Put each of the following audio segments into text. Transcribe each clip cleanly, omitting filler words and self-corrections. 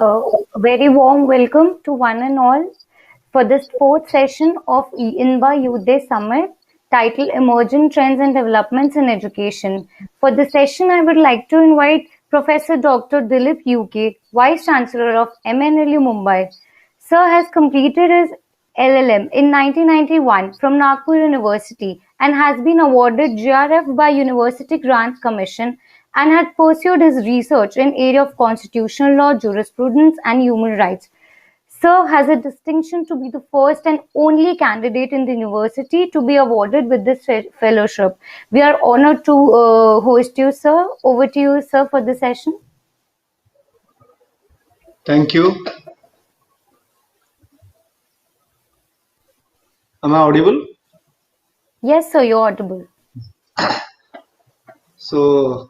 A very warm welcome to one and all for this fourth session of INBA Youth Day Summit titled Emerging Trends and Developments in Education. For the session, I would like to invite Professor Dr. Dilip UK, Vice Chancellor of MNLU Mumbai. Sir has completed his LLM in 1991 from Nagpur University and has been awarded GRF by University Grants Commission and had pursued his research in area of constitutional law, jurisprudence and human rights. Sir has a distinction to be the first and only candidate in the university to be awarded with this fellowship. We are honored to host you, sir. Over to you, sir, for the session. Thank you. Am I audible? Yes, sir, you're audible. So,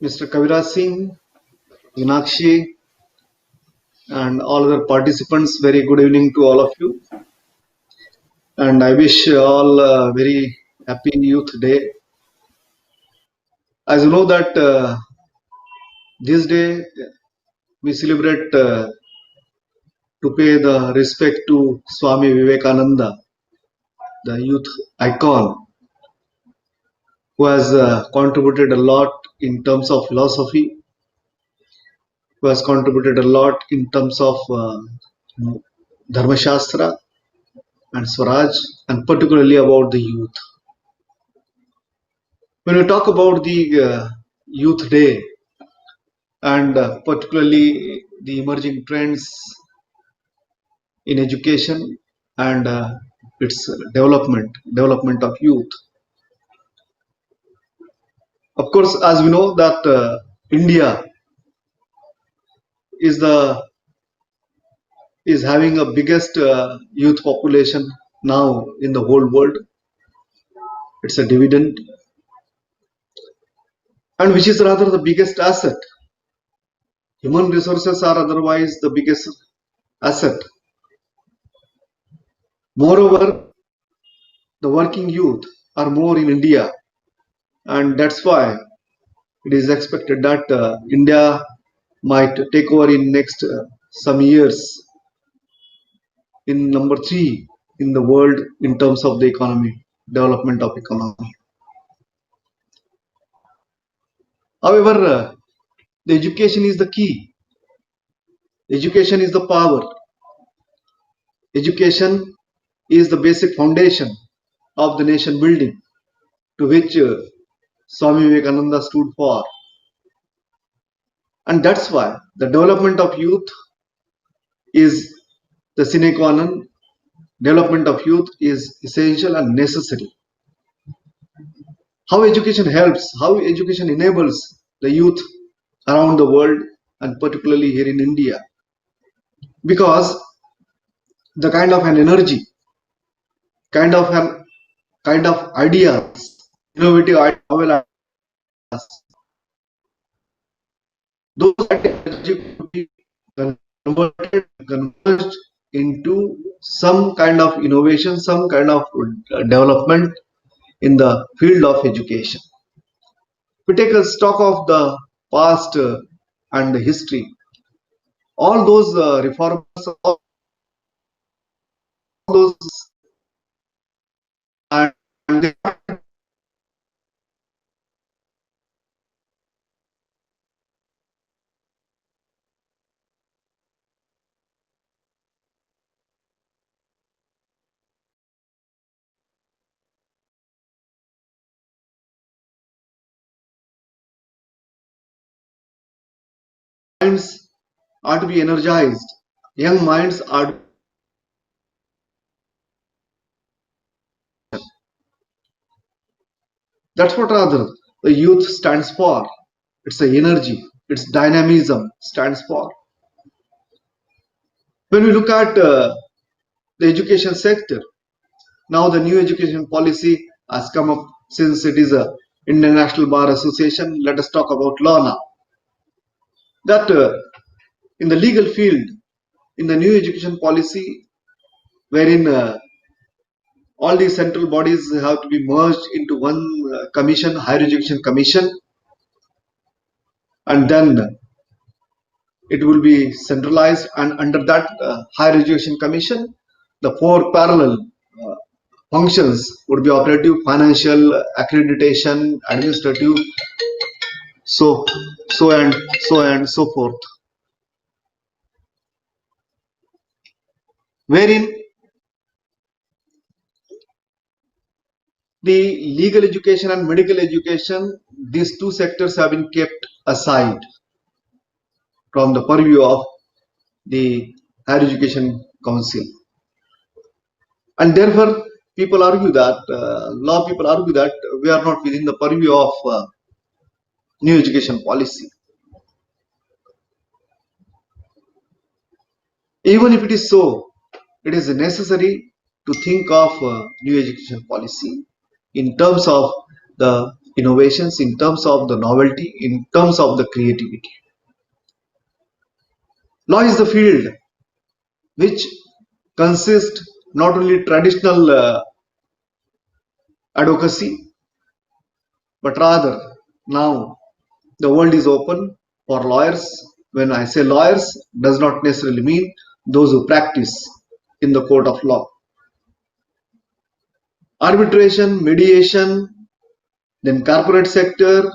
Mr. Kaviraj Singh, Meenakshi, and all other participants, very good evening to all of you. And I wish you all a very happy Youth Day. As you know that this day we celebrate to pay the respect to Swami Vivekananda, the youth icon, who has contributed a lot in terms of philosophy, who has contributed a lot in terms of Dharma Shastra and Swaraj, and particularly about the youth. When we talk about the Youth Day and particularly the emerging trends in education and its development of youth. Of course, as we know that India is having a biggest youth population now in the whole world. It's a dividend, and which is rather the biggest asset. Human resources are otherwise the biggest asset. Moreover, the working youth are more in India, and that's why it is expected that India might take over in next some years in number 3 in the world in terms of the economy, development of economy. However, the education is the key. Education is the power. Education is the basic foundation of the nation building to which Swami Vivekananda stood for. And that's why the development of youth is the sine qua non. Development of youth is essential and necessary. How education helps, how education enables the youth around the world and particularly here in India. Because the kind of an energy, kind of ideas, innovative ideas, those ideas could be converged into some kind of innovation, some kind of development in the field of education. We take a stock of the past and the history. All those reformers, all those, and they minds are to be energized. Young minds are. That's what rather the youth stands for. It's the energy, its dynamism stands for. When we look at the education sector, now the new education policy has come up since it is a International Bar Association. Let us talk about law now. That in the legal field, in the new education policy, wherein all these central bodies have to be merged into one commission, Higher Education Commission, and then it will be centralized, and under that Higher Education Commission, the four parallel functions would be operative, financial, accreditation, administrative, so and so forth, wherein the legal education and medical education, these two sectors have been kept aside from the purview of the Higher Education Council. And therefore, people argue that, law people argue that we are not within the purview of new education policy. Even if it is so, it is necessary to think of new education policy in terms of the innovations, in terms of the novelty, in terms of the creativity. Law is the field which consists not only traditional advocacy, but rather now the world is open for lawyers. When I say lawyers, does not necessarily mean those who practice in the court of law. Arbitration, mediation, then corporate sector,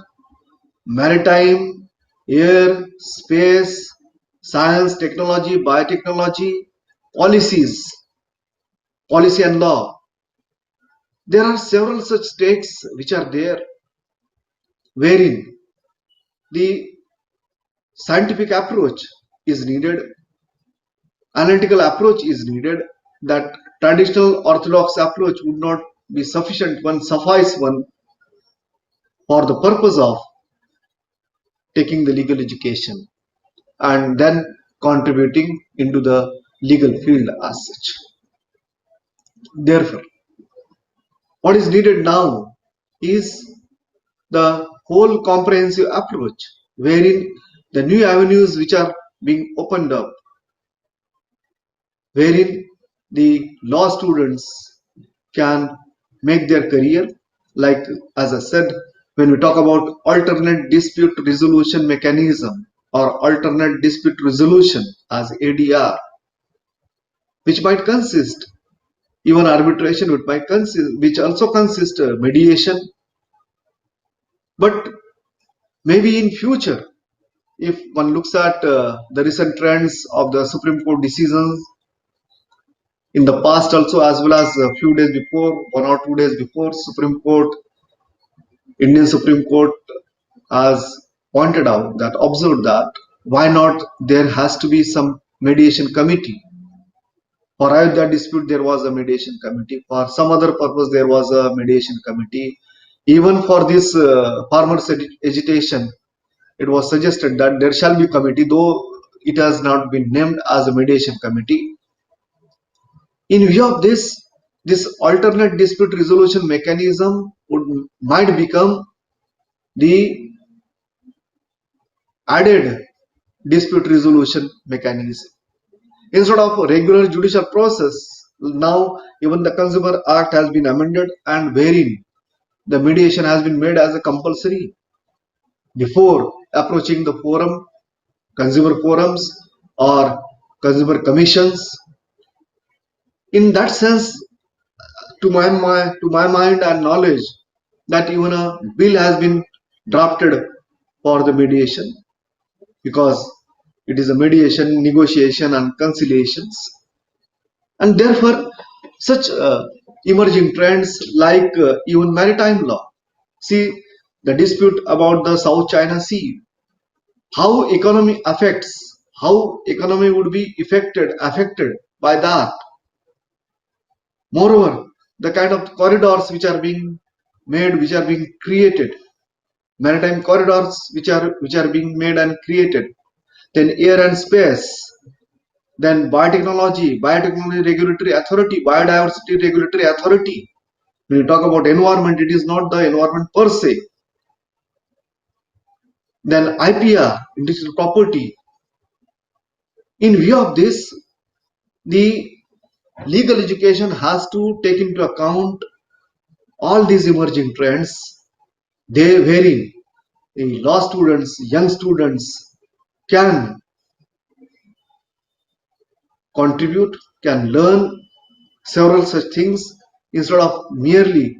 maritime, air, space, science, technology, biotechnology, policies, policy and law. There are several such states which are there, wherein the scientific approach is needed, analytical approach is needed. That traditional orthodox approach would not be sufficient one, suffice one for the purpose of taking the legal education and then contributing into the legal field as such. Therefore, what is needed now is the whole comprehensive approach, wherein the new avenues which are being opened up, wherein the law students can make their career, like as I said, when we talk about alternate dispute resolution mechanism or alternate dispute resolution as ADR, which might consist even arbitration, which also consists mediation. But maybe in future, if one looks at the recent trends of the Supreme Court decisions in the past also, as well as a few days before, 1 or 2 days before, Indian Supreme Court has pointed out that, observed that, why not there has to be some mediation committee. For Ayodhya dispute, there was a mediation committee. For some other purpose, there was a mediation committee. Even for this farmers agitation, it was suggested that there shall be a committee, though it has not been named as a mediation committee. In view of this alternate dispute resolution mechanism might become the added dispute resolution mechanism. Instead of regular judicial process, now even the Consumer Act has been amended, and wherein the mediation has been made as a compulsory before approaching the forum, consumer forums or consumer commissions. In that sense, to my mind and knowledge, that even a bill has been drafted for the mediation, because it is a mediation, negotiation and conciliations. And therefore, such emerging trends like even maritime law. See, the dispute about the South China Sea, how economy would be affected by that. Moreover, the kind of corridors which are being made, which are being created, maritime corridors which are being made and created, then air and space, then biotechnology regulatory authority, biodiversity regulatory authority. When you talk about environment, it is not the environment per se. Then IPR, intellectual property. In view of this, the legal education has to take into account all these emerging trends, wherein the law students, young students can contribute, can learn several such things instead of merely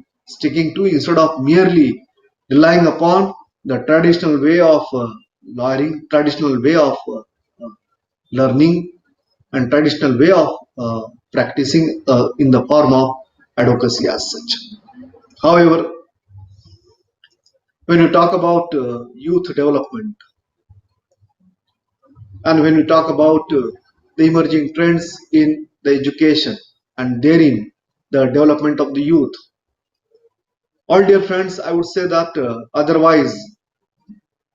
relying upon the traditional way of lawyering, traditional way of learning, and traditional way of practicing in the form of advocacy as such. However, when you talk about youth development and when you talk about the emerging trends in the education and therein the development of the youth, all dear friends, I would say that otherwise,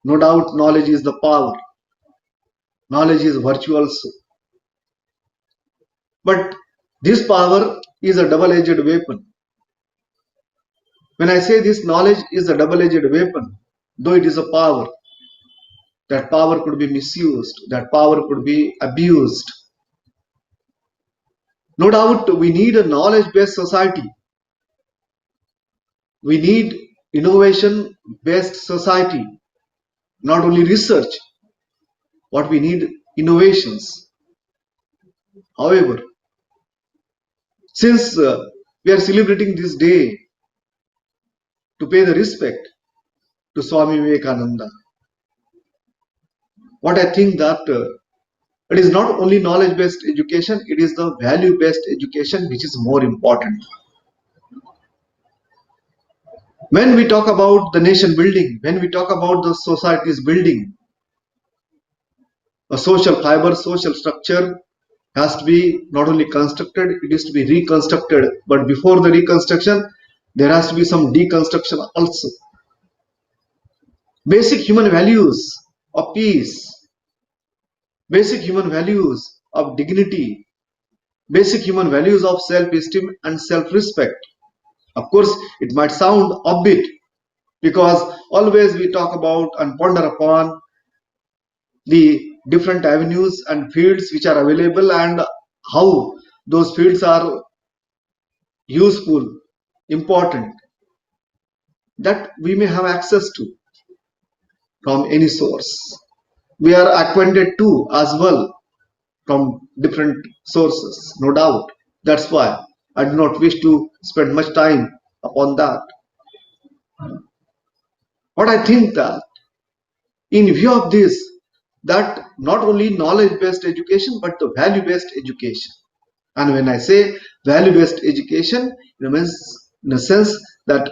no doubt, knowledge is the power. Knowledge is virtue also. But this power is a double-edged weapon. When I say this knowledge is a double-edged weapon, though it is a power, that power could be misused, that power could be abused. No doubt we need a knowledge-based society. We need innovation-based society, not only research, what we need innovations. However, since we are celebrating this day to pay the respect to Swami Vivekananda, what I think that it is not only knowledge-based education, it is the value-based education which is more important. When we talk about the nation building, when we talk about the society's building, a social fiber, social structure has to be not only constructed, it is to be reconstructed. But before the reconstruction, there has to be some deconstruction also. Basic human values of peace, basic human values of dignity, basic human values of self-esteem and self-respect. Of course, it might sound upbeat because always we talk about and ponder upon the different avenues and fields which are available and how those fields are useful, important, that we may have access to from any source. We are acquainted to as well from different sources, no doubt. That's why I do not wish to spend much time upon that. But I think that in view of this, that not only knowledge-based education, but the value-based education. And when I say value-based education, it means in a sense that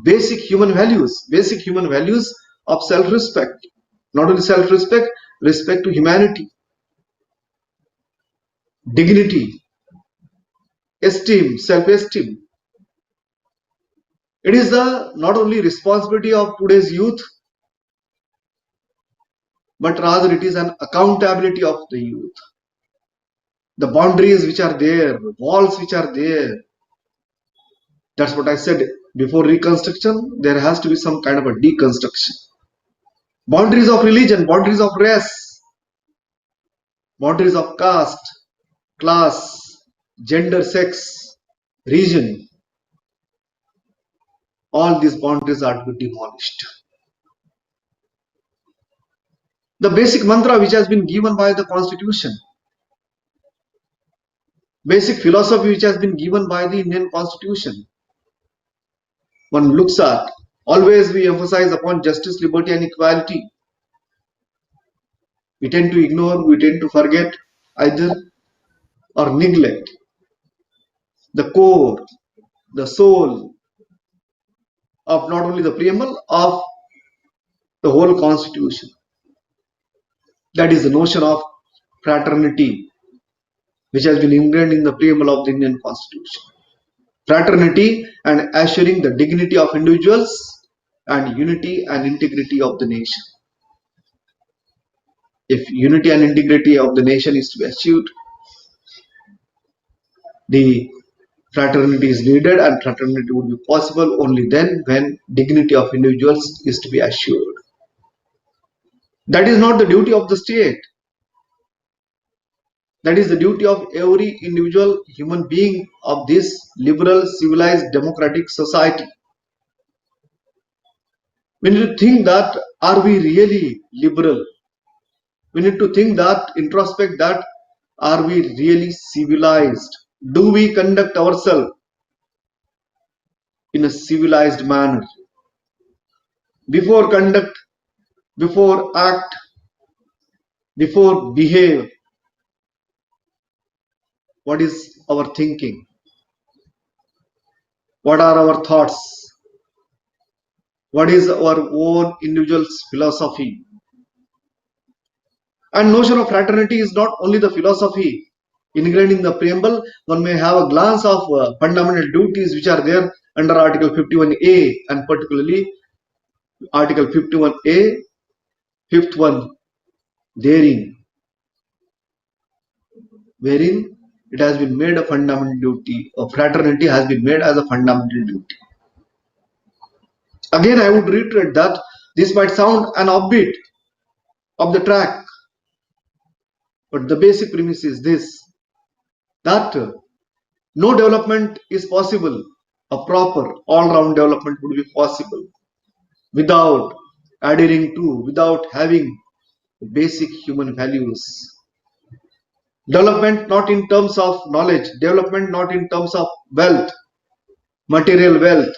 basic human values of self-respect, not only self-respect, respect to humanity, dignity, esteem, self-esteem. It is the not only responsibility of today's youth, but rather it is an accountability of the youth. The boundaries which are there, walls which are there. That's what I said. Before reconstruction, there has to be some kind of a deconstruction. Boundaries of religion, boundaries of race, boundaries of caste, class, gender, sex, region. All these boundaries are to be demolished. The basic mantra which has been given by the Constitution, basic philosophy which has been given by the Indian Constitution, one looks at, always we emphasize upon justice, liberty and equality. We tend to ignore, we tend to forget either or neglect the core, the soul of not only the preamble of the whole Constitution. That is the notion of fraternity which has been ingrained in the preamble of the Indian Constitution. Fraternity and assuring the dignity of individuals and unity and integrity of the nation. If unity and integrity of the nation is to be achieved, the fraternity is needed, and fraternity would be possible only then when dignity of individuals is to be assured. That is not the duty of the state. That is the duty of every individual human being of this liberal, civilized, democratic society. We need to think that, are we really liberal? We need to think that, introspect that, Are we really civilized? Do we conduct ourselves in a civilized manner? Before conduct, before act, before behave, what is our thinking? What are our thoughts? What is our own individual's philosophy? And notion of fraternity is not only the philosophy ingrained in the preamble. One may have a glance of fundamental duties which are there under Article 51A, and particularly Article 51A, fifth one, therein, wherein it has been made a fundamental duty, or fraternity has been made as a fundamental duty. Again, I would reiterate that this might sound an offbeat of the track, but the basic premise is this, that no development is possible, a proper all-round development would be possible without adhering to, without having basic human values. Development not in terms of knowledge, development not in terms of wealth, material wealth.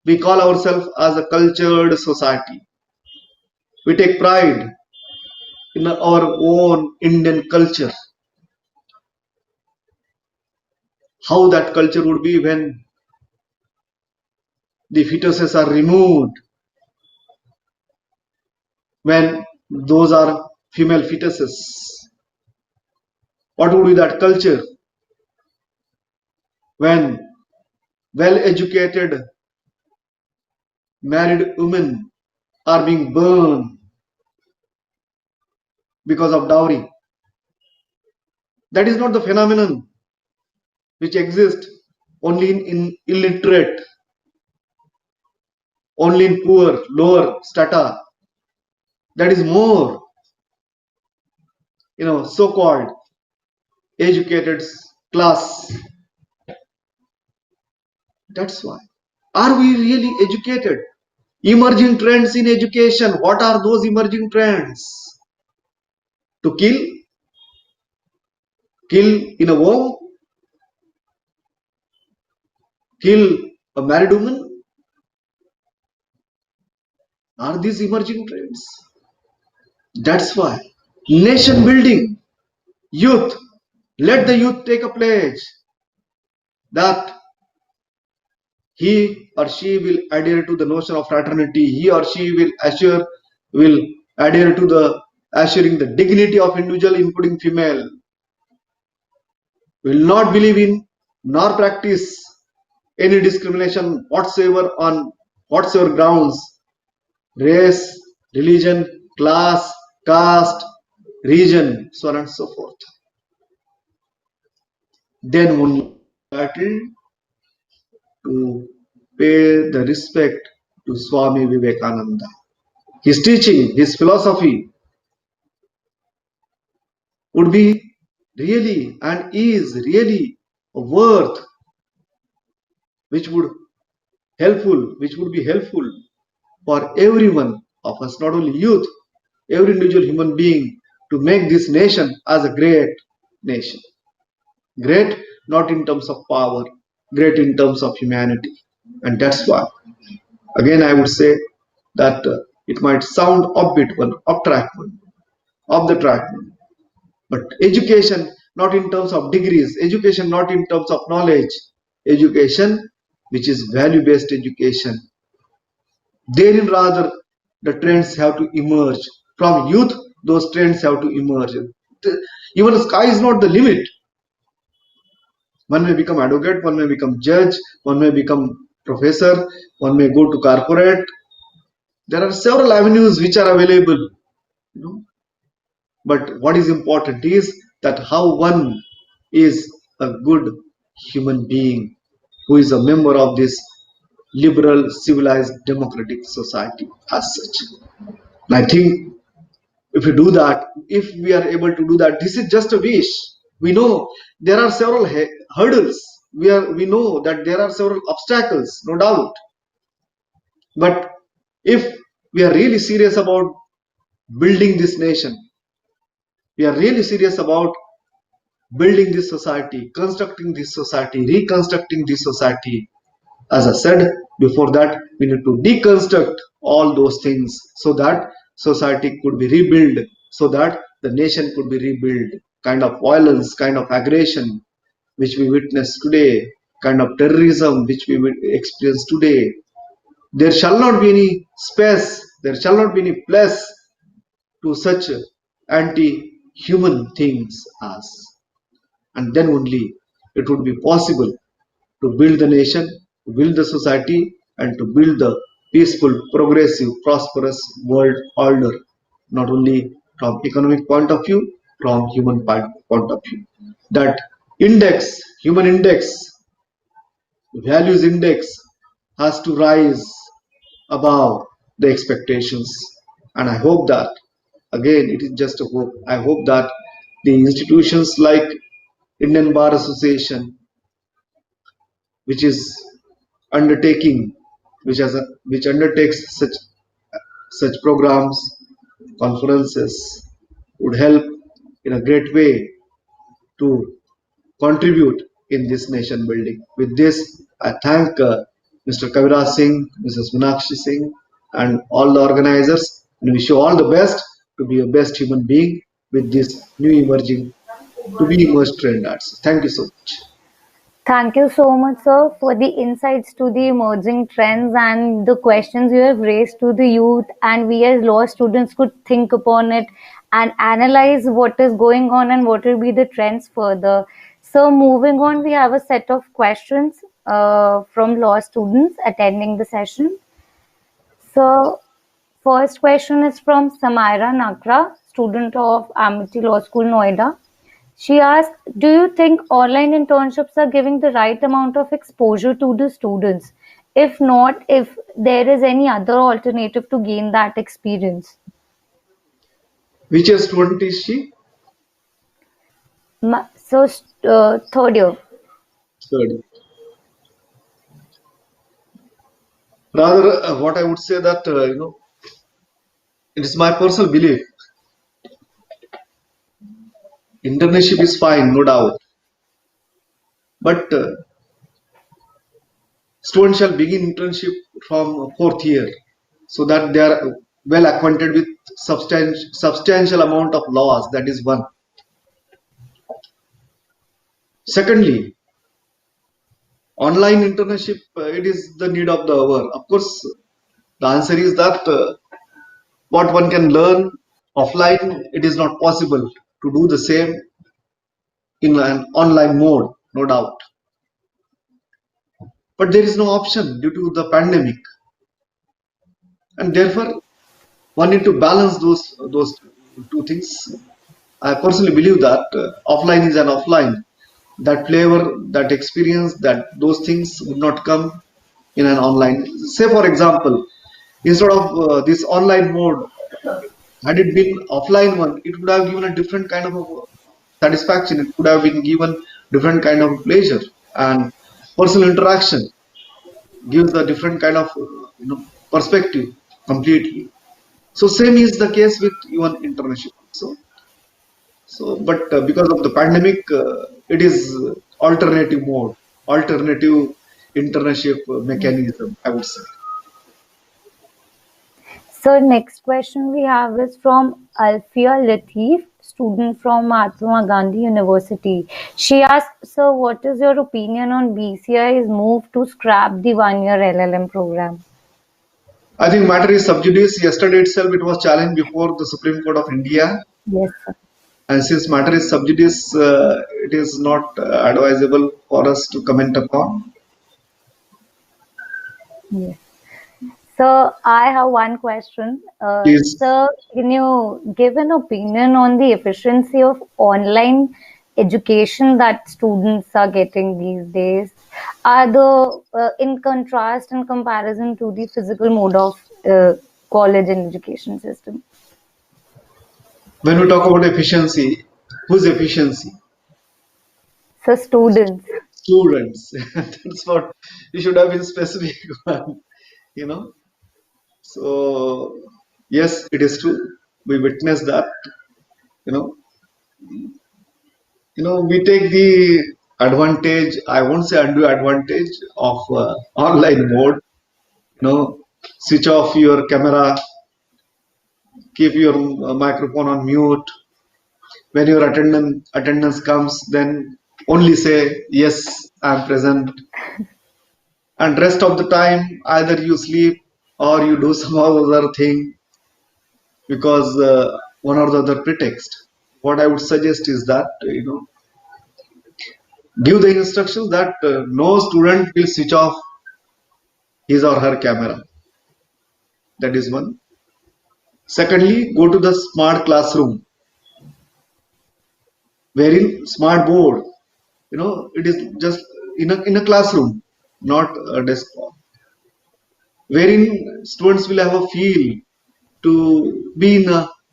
We call ourselves as a cultured society. We take pride in our own Indian culture. How that culture would be when the fetuses are removed, when those are female fetuses. What would be that culture when well-educated married women are being burned because of dowry? That is not the phenomenon which exists only in illiterate, only in poor, lower strata. That is more, so-called educated class. That's why. Are we really educated? Emerging trends in education. What are those emerging trends? To kill? Kill in a home? Kill a married woman? Are these emerging trends? That's why. Nation building. Youth. Let the youth take a pledge that he or she will adhere to the notion of fraternity. He or she will adhere to the assuring the dignity of individual, including female. Will not believe in nor practice any discrimination whatsoever on whatsoever grounds, race, religion, class, caste, region, so on and so forth. Then one entitled to pay the respect to Swami Vivekananda. His teaching, his philosophy would be really and is really a worth which would be helpful for everyone of us, not only youth, every individual human being, to make this nation as a great nation. Great not in terms of power, great in terms of humanity. And that's why, again, I would say that it might sound offbeat one, off track one, off the track one. But education not in terms of degrees, education not in terms of knowledge, education which is value-based education. Therein rather the trends have to emerge. From youth, those trends have to emerge. Even the sky is not the limit. One may become advocate, one may become judge, one may become professor, one may go to corporate. There are several avenues which are available. But what is important is that how one is a good human being who is a member of this liberal, civilized, democratic society as such. And I think if we do that, if we are able to do that, this is just a wish. We know there are several hurdles. We know that there are several obstacles, no doubt. But if we are really serious about building this nation, we are really serious about building this society, constructing this society, reconstructing this society. As I said before that, we need to deconstruct all those things so that society could be rebuilt, so that the nation could be rebuilt. Kind of violence, kind of aggression which we witness today, kind of terrorism which we experience today, there shall not be any space, there shall not be any place to such anti-human things as. And then only it would be possible to build the nation, to build the society, and to build the peaceful, progressive, prosperous world order, not only from economic point of view, from human point of view. That index, human index, values index has to rise above the expectations. And I hope that, again, it is just a hope. I hope that the institutions like Indian Bar Association, which is undertaking, which undertakes such programs, conferences, would help in a great way to contribute in this nation building. With this, I thank Mr. Kaviraj Singh, Mrs. Meenakshi Singh, and all the organizers, and wish you all the best to be a best human being with this new emerging to be immersed trend arts. Thank you so much. Thank you so much, sir, for the insights to the emerging trends and the questions you have raised to the youth. And we, as law students, could think upon it and analyze what is going on and what will be the trends further. So, moving on, we have a set of questions from law students attending the session. So, first question is from Samaira Nakra, student of Amity Law School, Noida. She asked, do you think online internships are giving the right amount of exposure to the students? If not, if there is any other alternative to gain that experience? Which student is she? So, third year. Third. Rather, what I would say that, it is my personal belief. Internship is fine, no doubt. But students shall begin internship from fourth year so that they are well acquainted with substantial amount of laws. That is one. Secondly, online internship, it is the need of the hour. Of course, the answer is that what one can learn offline, it is not possible to do the same in an online mode, no doubt. But there is no option due to the pandemic, and therefore one need to balance those two things. I personally believe that offline is an offline. That flavor, that experience, that those things would not come in an online. Say, for example, instead of this online mode, had it been offline one, it would have given a different kind of satisfaction. It could have been given different kind of pleasure, and personal interaction gives a different kind of perspective completely. So same is the case with even internship. But because of the pandemic, it is alternative mode, alternative internship mechanism, I would say. So next question we have is from Alfia Latif, student from Mahatma Gandhi University. She asked, so what is your opinion on BCI's move to scrap the one-year LLM program? I think matter is sub judice. Yesterday itself it was challenged before the Supreme Court of India. Yes, sir. And since matter is sub judice, it is not advisable for us to comment upon. Yes. So I have one question. Sir, can you give an opinion on the efficiency of online education that students are getting these days? Are the in contrast and comparison to the physical mode of college and education system? When we talk about efficiency, whose efficiency? So students. Students. That's what you should have been specific one, So yes, it is true. We witnessed that, we take the advantage, I won't say undue advantage of online mode. Switch off your camera, keep your microphone on mute. When your attendance comes, then only say yes, I'm present. And rest of the time, either you sleep or you do some other thing because one or the other pretext. What I would suggest is that give the instructions that no student will switch off his or her camera. That is one. Secondly, go to the smart classroom, wherein smart board. It is just in a classroom, not a desktop, wherein students will have a feel to be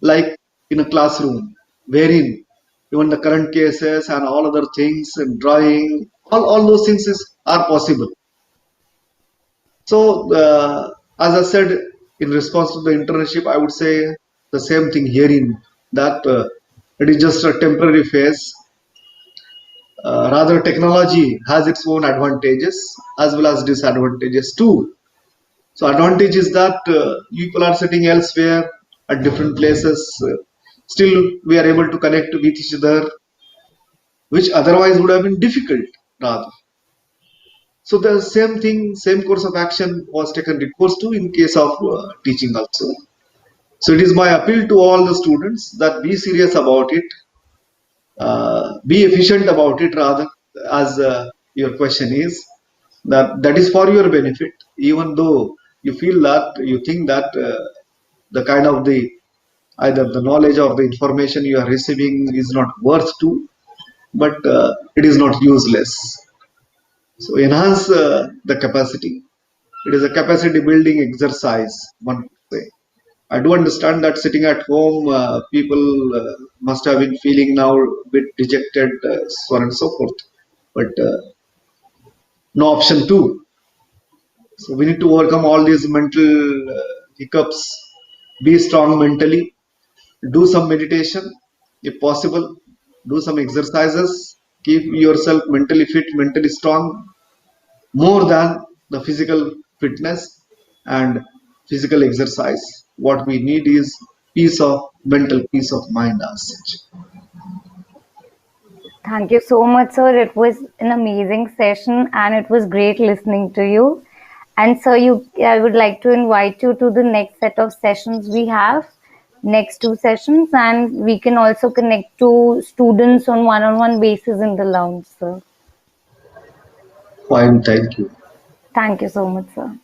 like in a classroom, wherein even the current cases and all other things and drawing, all those things are possible. So, as I said, in response to the internship, I would say the same thing herein that it is just a temporary phase. Rather, technology has its own advantages as well as disadvantages too. So, advantage is that people are sitting elsewhere at different places. Still, we are able to connect with each other, which otherwise would have been difficult. Rather, so the same thing, same course of action was taken recourse to in case of teaching also. So it is my appeal to all the students that be serious about it, be efficient about it rather, as your question is, that is for your benefit, even though you feel that, you think that the kind of the either the knowledge or the information you are receiving is not worth to, but it is not useless. So enhance the capacity. It is a capacity building exercise, one could say. I do understand that sitting at home, people must have been feeling now a bit dejected, so on and so forth. But no option too. So we need to overcome all these mental hiccups. Be strong mentally. Do some meditation, if possible. Do some exercises. Keep yourself mentally fit, mentally strong, more than the physical fitness and physical exercise. What we need is mental peace of mind as such. Thank you so much, sir. It was an amazing session and it was great listening to you. And sir, I would like to invite you to the next set of sessions we have, next two sessions, and we can also connect to students on one-on-one basis in the lounge, sir. Fine, thank you. Thank you so much, sir.